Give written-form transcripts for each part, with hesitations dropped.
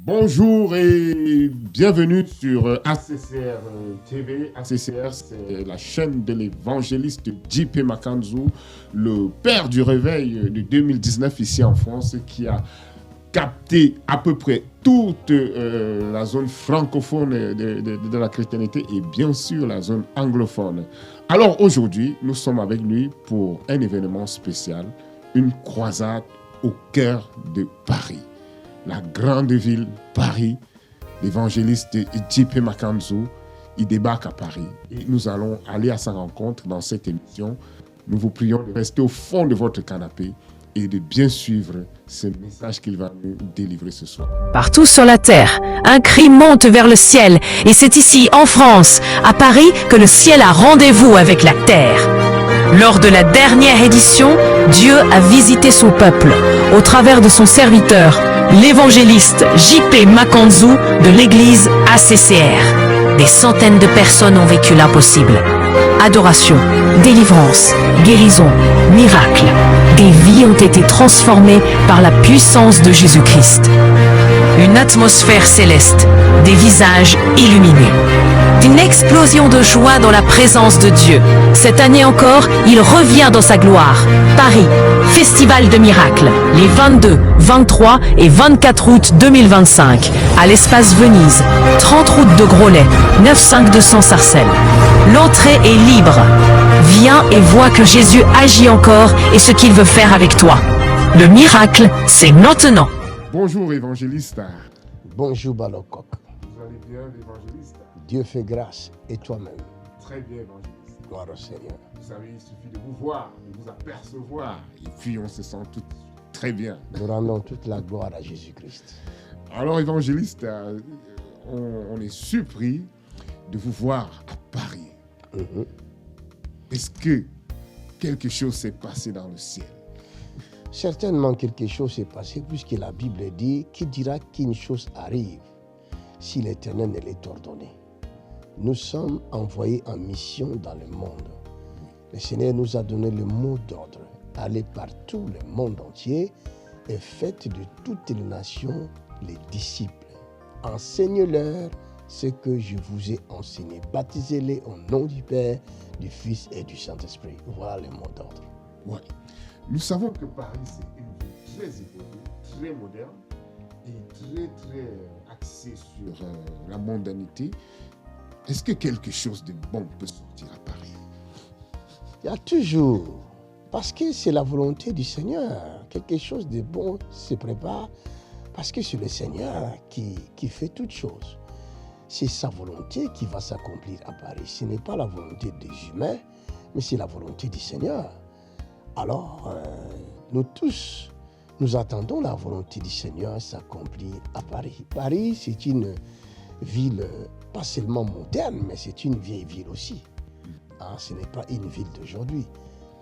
Bonjour et bienvenue sur ACCR TV. ACCR, c'est la chaîne de l'évangéliste JP Makanzu, le père du réveil de 2019 ici en France, qui a capté à peu près toute la zone francophone de la chrétienté et bien sûr la zone anglophone. Alors aujourd'hui, nous sommes avec lui pour un événement spécial, une croisade au cœur de Paris. La grande ville Paris, l'évangéliste JP Makanzu, il débarque à Paris et nous allons aller à sa rencontre dans cette émission. Nous vous prions de rester au fond de votre canapé et de bien suivre ce message qu'il va nous délivrer ce soir. Partout sur la terre, un cri monte vers le ciel et c'est ici, en France, à Paris, que le ciel a rendez-vous avec la terre. Lors de la dernière édition, Dieu a visité son peuple au travers de son serviteur, l'évangéliste JP Makanzu de l'église ACCR. Des centaines de personnes ont vécu l'impossible. Adoration, délivrance, guérison, miracle. Des vies ont été transformées par la puissance de Jésus-Christ. Une atmosphère céleste, des visages illuminés. Une explosion de joie dans la présence de Dieu. Cette année encore, il revient dans sa gloire. Paris, Festival de miracles, les 22, 23 et 24 août 2025, à l'espace Venise, 30 route de Grollet, 95200 Sarcelles. L'entrée est libre. Viens et vois que Jésus agit encore et ce qu'il veut faire avec toi. Le miracle, c'est maintenant. Bonjour évangéliste. Bonjour Balokok. Vous allez bien l'évangéliste? Dieu fait grâce et toi-même. Très bien évangéliste. Gloire au Seigneur. Vous savez, il suffit de vous voir, de vous apercevoir et puis on se sent tout très bien. Nous rendons toute la gloire à Jésus-Christ. Alors évangéliste, on est surpris de vous voir à Paris. Est-ce que quelque chose s'est passé dans le ciel? Certainement quelque chose s'est passé puisque la Bible dit qui dira qu'une chose arrive si l'Éternel ne l'est ordonné. Nous sommes envoyés en mission dans le monde. Le Seigneur nous a donné le mot d'ordre. Allez partout le monde entier et faites de toutes les nations les disciples. Enseignez-leur ce que je vous ai enseigné. Baptisez-les au nom du Père, du Fils et du Saint-Esprit. Voilà le mot d'ordre. Ouais. Nous savons que Paris, c'est une ville très évoluée, très moderne et très axée sur la mondanité. Est-ce que quelque chose de bon peut sortir à Paris? Il y a toujours, parce que c'est la volonté du Seigneur, quelque chose de bon se prépare, parce que c'est le Seigneur qui fait toutes choses. C'est sa volonté qui va s'accomplir à Paris. Ce n'est pas la volonté des humains, mais c'est la volonté du Seigneur. Alors, nous tous, nous attendons la volonté du Seigneur s'accomplir à Paris. Paris, c'est une ville pas seulement moderne, mais c'est une vieille ville aussi. Ce n'est pas une ville d'aujourd'hui.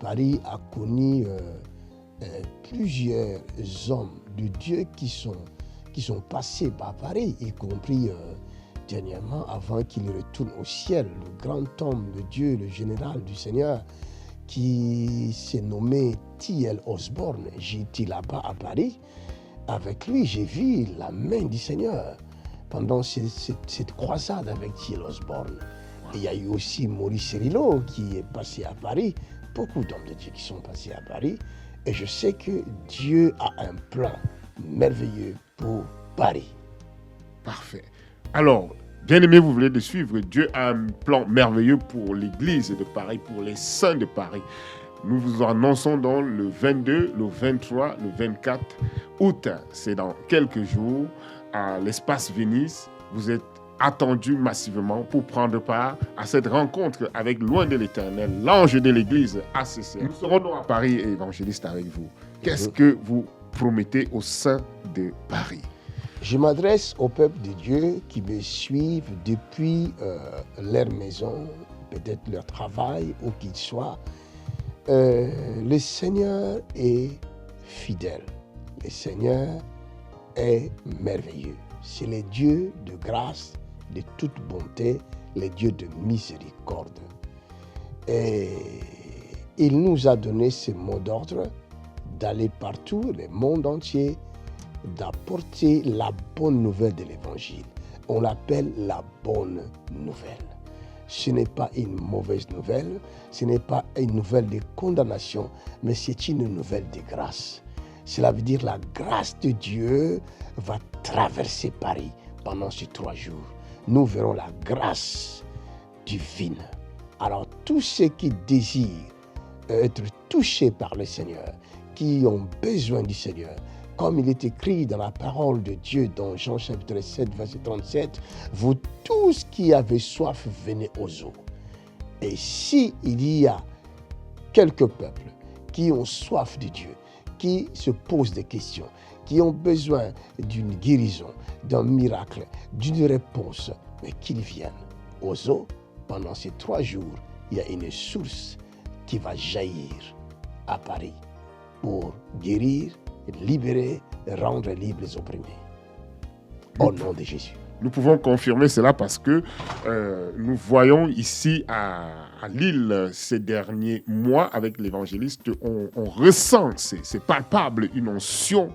Paris a connu plusieurs hommes de Dieu qui sont passés par Paris, y compris dernièrement, avant qu'il retourne au ciel, le grand homme de Dieu, le général du Seigneur, qui s'est nommé T.L. Osborne. J'ai été là-bas à Paris. Avec lui, j'ai vu la main du Seigneur pendant cette croisade avec T.L. Osborne. Et il y a eu aussi Maurice Rillo qui est passé à Paris. Beaucoup d'hommes de Dieu qui sont passés à Paris. Et je sais que Dieu a un plan merveilleux pour Paris. Parfait. Alors, bien-aimés, vous venez de suivre. Dieu a un plan merveilleux pour l'église de Paris, pour les saints de Paris. Nous vous annonçons donc le 22, le 23, le 24 août. C'est dans quelques jours à l'espace Venise. Vous êtes attendus massivement pour prendre part à cette rencontre avec Loin de l'Éternel, l'ange de l'église ACCR. Nous serons donc à Paris et évangéliste avec vous. Qu'est-ce que vous promettez aux saints de Paris? Je m'adresse au peuple de Dieu qui me suivent depuis leur maison, peut-être leur travail, où qu'ils soient. Le Seigneur est fidèle. Le Seigneur est merveilleux. C'est le Dieu de grâce, de toute bonté, le Dieu de miséricorde. Et il nous a donné ce mot d'ordre d'aller partout, le monde entier, d'apporter la bonne nouvelle de l'évangile. On l'appelle la bonne nouvelle. Ce n'est pas une mauvaise nouvelle, ce n'est pas une nouvelle de condamnation, mais c'est une nouvelle de grâce. Cela veut dire la grâce de Dieu va traverser Paris pendant ces 3 jours. Nous verrons la grâce divine. Alors tous ceux qui désirent être touchés par le Seigneur, qui ont besoin du Seigneur, comme il est écrit dans la parole de Dieu dans Jean chapitre 7, verset 37, « Vous tous qui avez soif, venez aux eaux. » Et s'il y a quelques peuples qui ont soif de Dieu, qui se posent des questions, qui ont besoin d'une guérison, d'un miracle, d'une réponse, mais qu'ils viennent aux eaux. Pendant ces 3 jours, il y a une source qui va jaillir à Paris pour guérir, libérer, rendre libres les opprimés. Au nom de Jésus. Nous pouvons confirmer cela parce que nous voyons ici à Lille ces derniers mois avec l'évangéliste, on ressent, c'est palpable, une onction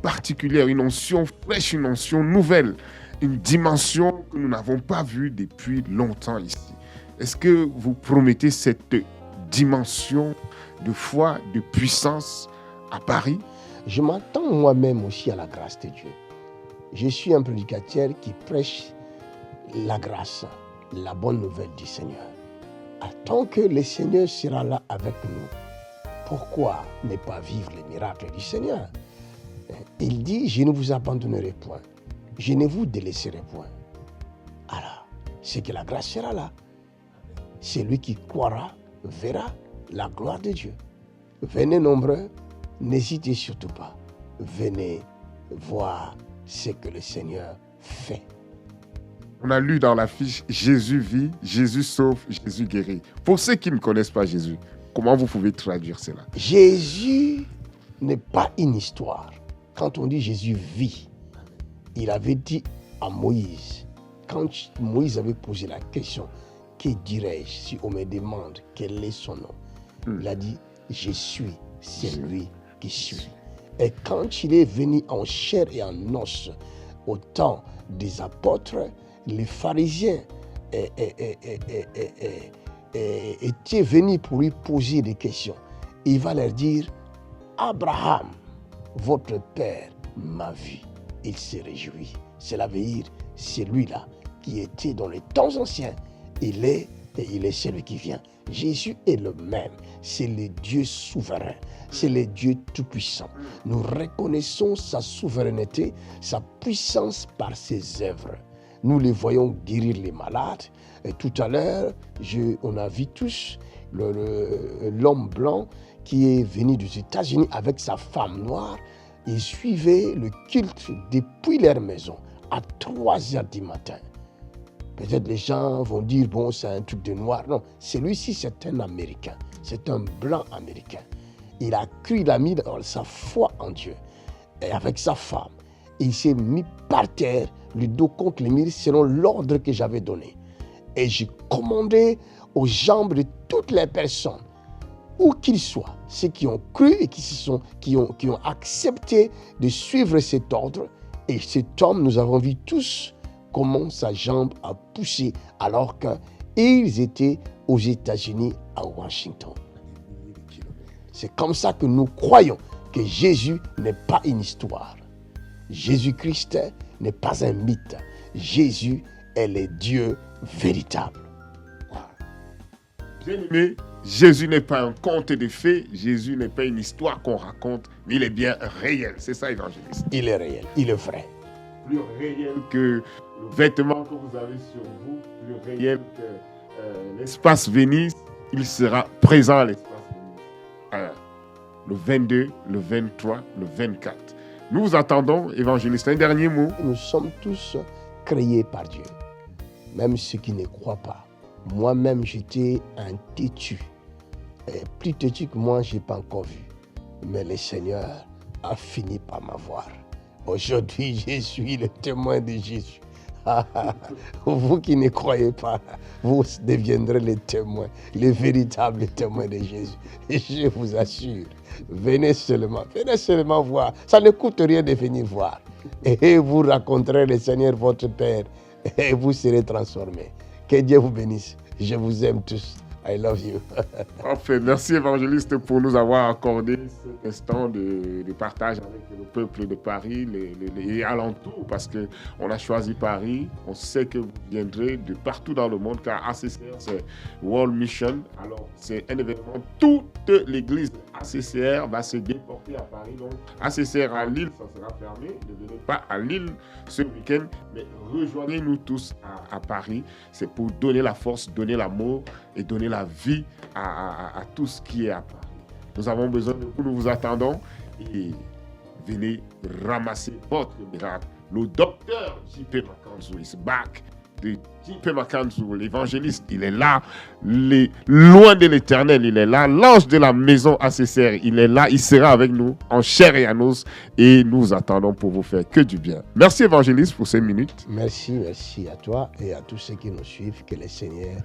particulière, une onction fraîche, une onction nouvelle, une dimension que nous n'avons pas vue depuis longtemps ici. Est-ce que vous promettez cette dimension de foi, de puissance à Paris? Je m'attends moi-même aussi à la grâce de Dieu. Je suis un prédicateur qui prêche la grâce, la bonne nouvelle du Seigneur. Tant que le Seigneur sera là avec nous, pourquoi ne pas vivre les miracles du Seigneur? Il dit, je ne vous abandonnerai point, je ne vous délaisserai point. Alors, c'est que la grâce sera là. Celui qui croira verra la gloire de Dieu. Venez nombreux, n'hésitez surtout pas. Venez voir ce que le Seigneur fait. On a lu dans l'affiche « Jésus vit, Jésus sauve, Jésus guérit ». Pour ceux qui ne connaissent pas Jésus, comment vous pouvez traduire cela? Jésus n'est pas une histoire. Quand on dit Jésus vit, il avait dit à Moïse, quand Moïse avait posé la question, que dirais-je si on me demande quel est son nom? Il a dit, je suis celui qui suis. Et quand il est venu en chair et en os au temps des apôtres, les pharisiens étaient venus pour lui poser des questions. Il va leur dire, Abraham, votre père m'a vu. Il s'est réjoui. Cela veut dire, c'est lui-là qui était dans les temps anciens. Il est et il est celui qui vient. Jésus est le même. C'est le Dieu souverain. C'est le Dieu tout-puissant. Nous reconnaissons sa souveraineté, sa puissance par ses œuvres. Nous les voyons guérir les malades. Et tout à l'heure, on a vu tous l'homme blanc qui est venu des États-Unis avec sa femme noire. Ils suivaient le culte depuis leur maison à 3 heures du matin. Peut-être les gens vont dire, bon, c'est un truc de noir. Non, celui-ci, c'est un Américain. C'est un blanc américain. Il a cru, il a mis sa foi en Dieu. Et avec sa femme, il s'est mis par terre, le dos contre le mur, selon l'ordre que j'avais donné. Et j'ai commandé aux jambes de toutes les personnes, où qu'ils soient, ceux qui ont cru et qui ont accepté de suivre cet ordre. Et cet homme, nous avons vu tous comment sa jambe a poussé alors qu'ils étaient aux États-Unis, à Washington. C'est comme ça que nous croyons que Jésus n'est pas une histoire. Jésus-Christ n'est pas un mythe. Jésus est le Dieu véritable. Bien-aimé, Jésus n'est pas un conte de fées, Jésus n'est pas une histoire qu'on raconte, mais il est bien réel. C'est ça, évangéliste. Il est réel, il est vrai. Plus réel que le vêtement que vous avez sur vous, plus réel que l'espace Venise, il sera présent à l'espace Venise. Le 22, le 23, le 24. Nous vous attendons, évangéliste. Un dernier mot. Nous sommes tous créés par Dieu, même ceux qui ne croient pas. Moi-même, j'étais un têtu. Et plus têtu que moi, je n'ai pas encore vu. Mais le Seigneur a fini par m'avoir. Aujourd'hui, je suis le témoin de Jésus. Vous qui ne croyez pas, vous deviendrez les témoins, les véritables témoins de Jésus. Et je vous assure, venez seulement voir. Ça ne coûte rien de venir voir. Et vous raconterez le Seigneur votre Père et vous serez transformés. Que Dieu vous bénisse. Je vous aime tous. I love you. Parfait. Merci, évangéliste, pour nous avoir accordé cet instant de partage avec le peuple de Paris et alentours, parce qu'on a choisi Paris. On sait que vous viendrez de partout dans le monde, car ACCR, c'est World Mission. Alors, c'est un événement. Toute l'église ACCR va se déporter à Paris. Donc, ACCR à Lille, ça sera fermé. Ne venez pas à Lille ce week-end, mais rejoignez-nous tous à Paris. C'est pour donner la force, donner l'amour et donner la vie à tout ce qui est à Paris. Nous avons besoin de vous, nous vous attendons et venez ramasser votre miracle. Le docteur J.P. Makanzou is back. De J.P. Makanzou, l'évangéliste, il est là, loin de l'éternel, il est là, l'ange de la maison ACCR, il est là, il sera avec nous en chair et en os et nous attendons pour vous faire que du bien. Merci évangéliste pour ces minutes. Merci à toi et à tous ceux qui nous suivent, que le Seigneur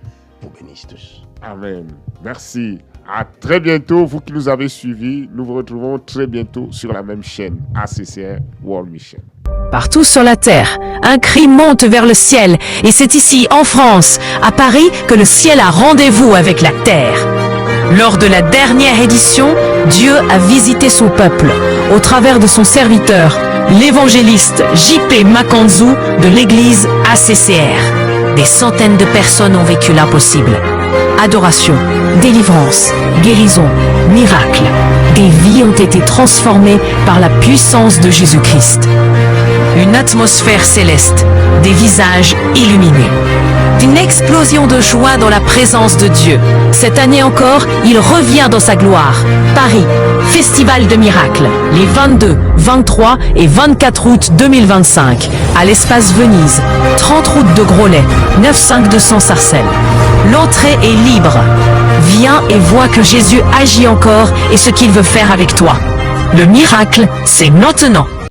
vous bénisse tous. Amen. Merci. À très bientôt, vous qui nous avez suivis, nous vous retrouvons très bientôt sur la même chaîne ACCR World Mission. Partout sur la terre, un cri monte vers le ciel, et c'est ici, en France, à Paris, que le ciel a rendez-vous avec la terre. Lors de la dernière édition, Dieu a visité son peuple, au travers de son serviteur, l'évangéliste J.P. Makanzou de l'église ACCR. Des centaines de personnes ont vécu l'impossible. Adoration, délivrance, guérison, miracle. Des vies ont été transformées par la puissance de Jésus-Christ. Une atmosphère céleste, des visages illuminés. Une explosion de joie dans la présence de Dieu. Cette année encore, il revient dans sa gloire. Paris, Festival de miracles, les 22, 23 et 24 août 2025, à l'espace Venise, 30 route de Groslet, 95200 Sarcelles. L'entrée est libre. Viens et vois que Jésus agit encore et ce qu'il veut faire avec toi. Le miracle, c'est maintenant.